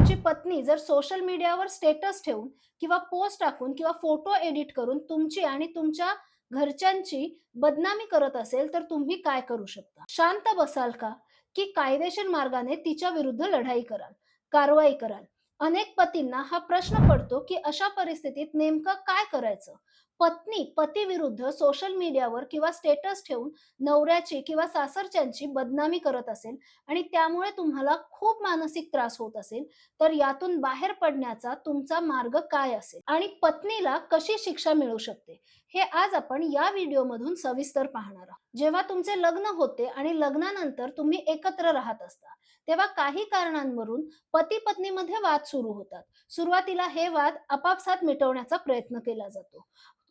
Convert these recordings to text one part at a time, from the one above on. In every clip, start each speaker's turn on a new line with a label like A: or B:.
A: तुमची पत्नी जर सोशल मीडियावर स्टेटस ठेवून किंवा पोस्ट टाकून किंवा फोटो एडिट करून तुमची आणि तुमच्या घरच्यांची बदनामी करत असेल, तर तुम्ही काय करू शकता? शांत बसाल का? की कायदेशीर मार्गाने तिच्या विरुद्ध लढाई कराल, कारवाई कराल? अनेक पतींना हा प्रश्न पडतो, की अशा परिस्थितीत नेमकं काय करायचं? पत्नी पतीविरुद्ध सोशल मीडियावर किंवा स्टेटस ठेवून नवऱ्याची किंवा सासरच्यांची बदनामी करत असेल आणि त्यामुळे तुम्हाला खूप मानसिक त्रास होत असेल, तर यातून बाहेर पडण्याचा तुमचा मार्ग काय असेल? आणि पत्नीला कशी शिक्षा मिळू शकते? हे आज आपण या व्हिडिओमधून सविस्तर पाहणार आहोत. जेव्हा तुमचे लग्न होते आणि लग्नानंतर तुम्ही एकत्र राहत असता, तेव्हा काही कारणांवरून पती-पत्नीमध्ये वाद सुरू होतात. सुरुवातीला हे वाद आपापसात मिटवण्याचा प्रयत्न केला जातो.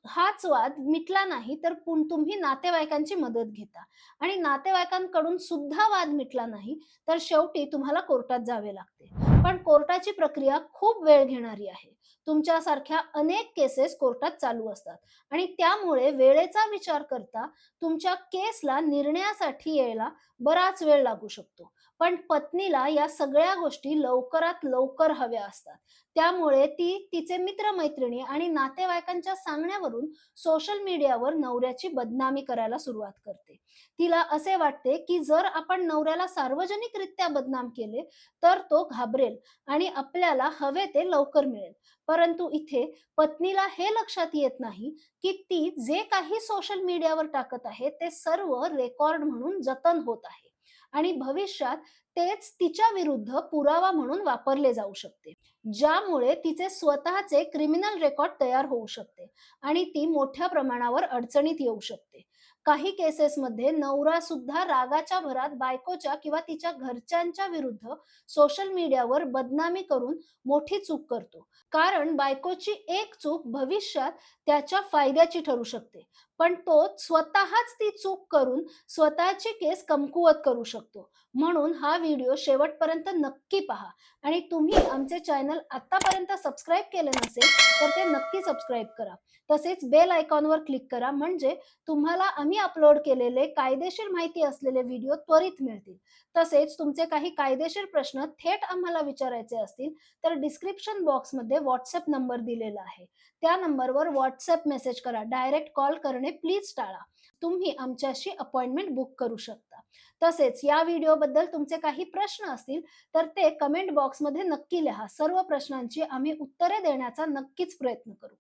A: हाच वाद मिटला नाही तर तुम्ही नातेवाईकांची मदत घेता आणि नातेवाईकांकडून सुद्धा वाद मिटला नाही तर शेवटी तुम्हाला कोर्टात जावे लागते. पण कोर्टाची प्रक्रिया खूप वेळ घेणारी आहे. तुमच्यासारख्या अनेक केसेस कोर्टात चालू असतात आणि त्यामुळे वेळेचा विचार करता तुमच्या केसला निर्णयासाठी यायला बराच वेळ लागू शकतो. पण पत्नीला या सगळ्या गोष्टी लवकरात लवकर हव्या असतात. त्यामुळे ती तिचे मित्र-मैत्रिणी आणि नातेवाईकांच्या सांगण्यावरून सोशल मीडियावर नवऱ्याची बदनामी करायला सुरुवात करते. तिला असे वाटते, की जर आपण नवऱ्याला सार्वजनिकरित्या बदनाम केले, तर तो घाबरेल आणि आपल्याला हवे ते लवकर मिळेल. परंतु इथे पत्नीला हे लक्षात येत नाही, की ती जे काही सोशल मीडियावर टाकत आहे, ते सर्व रेकॉर्ड म्हणून जतन होत आहे आणि भविष्यात तेच तिच्या विरुद्ध पुरावा म्हणून वापरले जाऊ शकते. ज्यामुळे तिचे स्वतःचे क्रिमिनल रेकॉर्ड तयार होऊ शकते आणि ती मोठ्या प्रमाणावर अडचणीत येऊ शकते. काही केसेसमध्ये नवरा सुद्धा रागाच्या भरात बायकोच्या किंवा तिच्या घरच्यांच्या विरुद्ध सोशल मीडियावर बदनामी करून मोठी चूक करतो. कारण बायकोची एक चूक भविष्यात त्याच्या फायद्याची ठरू शकते. पण तो स्वतःच ती चूक करून स्वतःची केस कमकुवत करू शकतो. म्हणून हा व्हिडिओ शेवटपर्यंत नक्की पहा आणि तुम्ही आमचे चॅनल आतापर्यंत सबस्क्राईब केले नसेल, तर ते नक्की सबस्क्राईब करा. तसेच बेल आयकॉनवर क्लिक करा म्हणजे तुम्हाला आम्ही अपलोड केलेले कायदेशीर माहिती असलेले व्हिडिओ त्वरित मिळतील. तसेच तुमचे काही कायदेशीर प्रश्न थेट आम्हाला विचारायचे असतील, तर डिस्क्रिप्शन बॉक्समध्ये WhatsApp नंबर दिलेला आहे. त्या नंबरवर WhatsApp मेसेज करा. डायरेक्ट कॉल करणे प्लीज टाळा. तुम्ही आमच्याशी अपॉइंटमेंट बुक करू शकता. तसेच या व्हिडिओबद्दल तुमचे काही प्रश्न असतील, तर ते कमेंट बॉक्समध्ये नक्की लिहा. सर्व प्रश्नांची आम्ही उत्तरे देण्याचा नक्कीच प्रयत्न करू.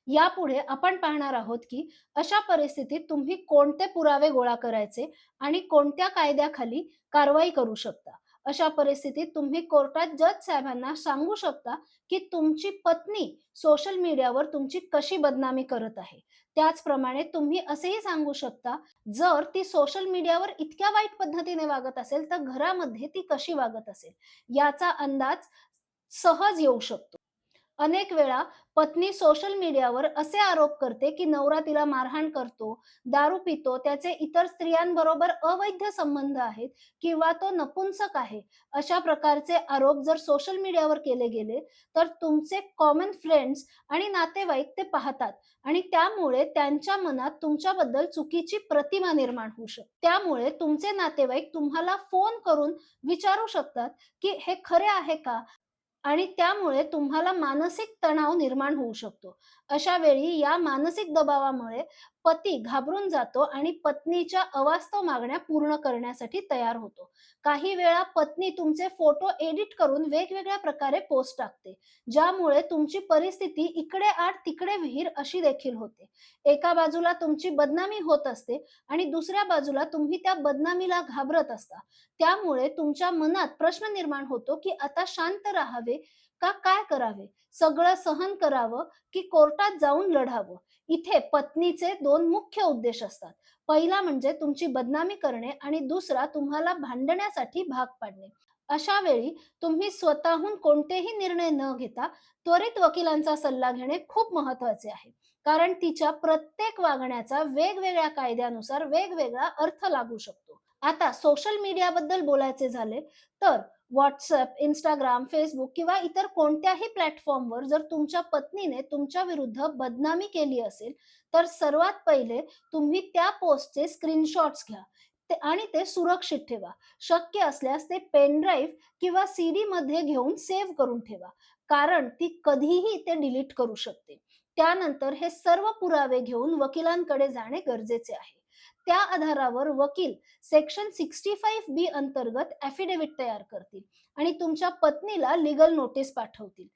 A: यापुढे आपण पाहणार आहोत, की अशा परिस्थितीत तुम्ही कोणते पुरावे गोळा करायचे आणि कोणत्या कायद्याखाली कारवाई करू शकता. अशा परिस्थितीत तुम्ही कोर्टात जज साहेबांना सांगू शकता, की तुमची पत्नी सोशल मीडियावर तुमची कशी बदनामी करत आहे. त्याचप्रमाणे तुम्ही असेही सांगू शकता, जर ती सोशल मीडियावर इतक्या वाईट पद्धतीने वागत असेल, तर घरामध्ये ती कशी वागत असेल, याचा अंदाज सहज येऊ शकतो. अनेक वेळा पत्नी सोशल मीडियावर असे आरोप करते, की नवरा तिला मारहाण करतो, दारू पितो, त्याचे इतर स्त्रियांबरोबर अवैध संबंध आहेत किंवा तो नपुंसक आहे. अशा प्रकारचे आरोप जर सोशल मीडियावर केले गेले, तर तुमचे कॉमन फ्रेंड्स आणि नातेवाईक ते पाहतात आणि त्यामुळे त्यांच्या मनात तुमच्याबद्दल चुकीची प्रतिमा निर्माण होऊ शकते. त्यामुळे तुमचे नातेवाईक तुम्हाला फोन करून विचारू शकतात, की "हे खरे आहे का?" आणि त्यामुळे तुम्हाला मानसिक तणाव निर्माण होऊ शकतो. अशा वेळी या मानसिक दबावामुळे पती घाबरून जातो आणि पत्नीच्या अवास्तव मागण्या पूर्ण करण्यासाठी तयार होतो. काही वेळा पत्नी तुमचे फोटो एडिट करून वेगवेगळ्या प्रकारे पोस्ट टाकते, ज्यामुळे तुमची परिस्थिती इकडे आड तिकडे विहीर अशी देखील होते. एका बाजूला तुमची बदनामी होत असते आणि दुसऱ्या बाजूला तुम्ही त्या बदनामीला घाबरत असता. त्यामुळे तुमच्या मनात प्रश्न निर्माण होतो, की आता शांत राहावे का काय करावे? सगळं सहन करावं की कोर्टात जाऊन लढावं? इथे पत्नीचे 2 मुख्य उद्देश असतात. पहिला म्हणजे तुमची बदनामी करणे आणि दुसरा तुम्हाला भांडण्यासाठी भाग पाडणे. अशा वेळी तुम्ही स्वतःहून कोणतेही निर्णय न घेता त्वरित वकिलांचा सल्ला घेणे खूप महत्त्वाचे आहे. कारण तिच्या प्रत्येक वागण्याचा वेगवेगळ्या कायद्यानुसार वेगवेगळा अर्थ लागू शकतो. आता सोशल मीडियाबद्दल बोलायचे झाले तर WhatsApp, Instagram, Facebook किंवा इतर कोणत्याही प्लॅटफॉर्मवर जर तुमच्या पत्नीने तुमच्या विरुद्ध बदनामी केली असेल, तर सर्वात पहिले तुम्ही त्या पोस्टचे स्क्रीनशॉट्स घ्या. आणि ते सुरक्षित ठेवा. शक्य असल्यास ते पेन ड्राईव्ह किंवा सीडी मध्ये घेऊन सेव्ह करून ठेवा, कारण ती कधीही ते डिलीट करू शकते. त्यानंतर हे सर्व पुरावे घेऊन वकिलांकडे जाणे गरजेचे आहे. त्या आधारावर वकील सेक्शन 65B अंतर्गत ॲफिडेव्हिट तयार करतील आणि तुमच्या पत्नीला लीगल नोटीस पाठवतील.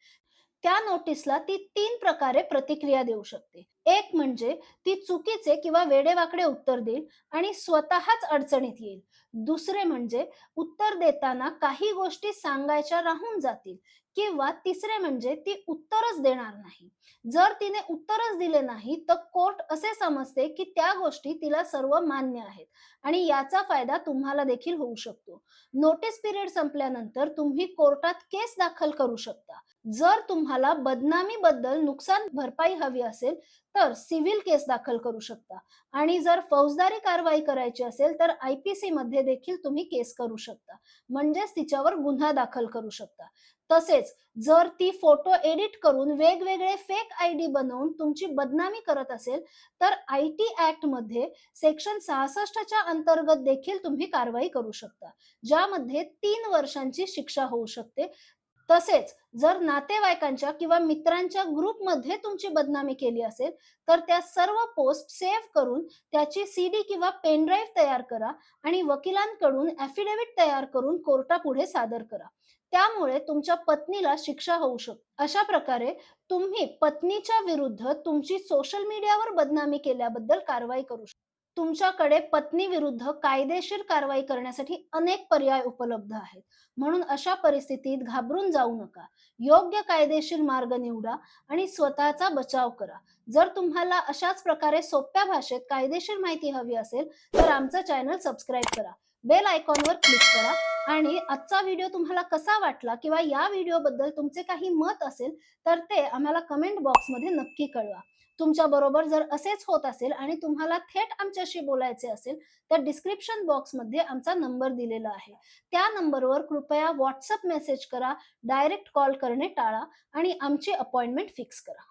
A: त्या नोटीसला ती 3 प्रकारे प्रतिक्रिया देऊ शकते. एक म्हणजे ती चुकीचे किंवा वेडेवाकडे उत्तर देईल आणि स्वतःच अडचणीत येईल. दुसरे म्हणजे उत्तर देताना काही गोष्टी सांगायच्या राहून जातील किंवा तिसरे म्हणजे ती उत्तरच देणार नाही. जर तिने उत्तरच दिले नाही, तर कोर्ट असे समजते की त्या गोष्टी तिला सर्व मान्य आहेत आणि याचा फायदा तुम्हाला देखील होऊ शकतो. नोटीस पिरियड संपल्यानंतर तुम्ही कोर्टात केस दाखल करू शकता. जर तुम्हाला बदनामीबद्दल नुकसान भरपाई हवी असेल, तर सिव्हिल केस दाखल करू शकता आणि जर फौजदारी कारवाई करायची असेल, तर IPC मध्ये देखील तुम्ही केस करू शकता. म्हणजेच तिच्यावर गुन्हा दाखल करू शकता. तसेच जर ती फोटो एडिट करून वेगवेगळे फेक ID बनवून तुमची बदनामी करत असेल, तर IT ॲक्ट मध्ये सेक्शन 66 च्या अंतर्गत देखील तुम्ही कारवाई करू शकता, ज्यामध्ये 3 वर्षांची शिक्षा होऊ शकते. तसेच जर नातेवाईकांच्या किंवा मित्रांच्या ग्रुपमध्ये तुमची बदनामी केली असेल, तर त्या सर्व पोस्ट सेव्ह करून त्याची सीडी किंवा पेन ड्राईव्ह तयार करा आणि वकिलांकडून ॲफिडेव्हिट तयार करून कोर्टापुढे सादर करा. त्यामुळे तुमच्या पत्नीला शिक्षा होऊ शकते. अशा प्रकारे तुम्ही पत्नीच्या विरुद्ध तुमची सोशल मीडियावर बदनामी केल्याबद्दल कारवाई करू शकता. तुमच्याकडे पत्नी विरुद्ध कायदेशीर कारवाई करण्यासाठी अनेक पर्याय उपलब्ध आहेत. म्हणून अशा परिस्थितीत घाबरून जाऊ नका. योग्य कायदेशीर मार्ग निवडा आणि स्वतःचा बचाव करा. जर तुम्हाला अशाच प्रकारे सोप्या भाषेत कायदेशीर माहिती हवी असेल, तर आमचं चॅनल सबस्क्राईब करा. बेल आयकॉनवर क्लिक करा आणि आजचा व्हिडिओ तुम्हाला कसा वाटला किंवा या व्हिडिओबद्दल तुमचे काही मत असेल, तर ते आम्हाला कमेंट बॉक्समध्ये नक्की कळवा. तुमच्याबरोबर जर असेच होत असेल आणि तुम्हाला थेट आमच्याशी बोलायचे असेल, तर डिस्क्रिप्शन बॉक्समध्ये आमचा नंबर दिलेला आहे. त्या नंबरवर कृपया WhatsApp मेसेज करा, डायरेक्ट कॉल करणे टाळा आणि आमची अपॉइंटमेंट फिक्स करा.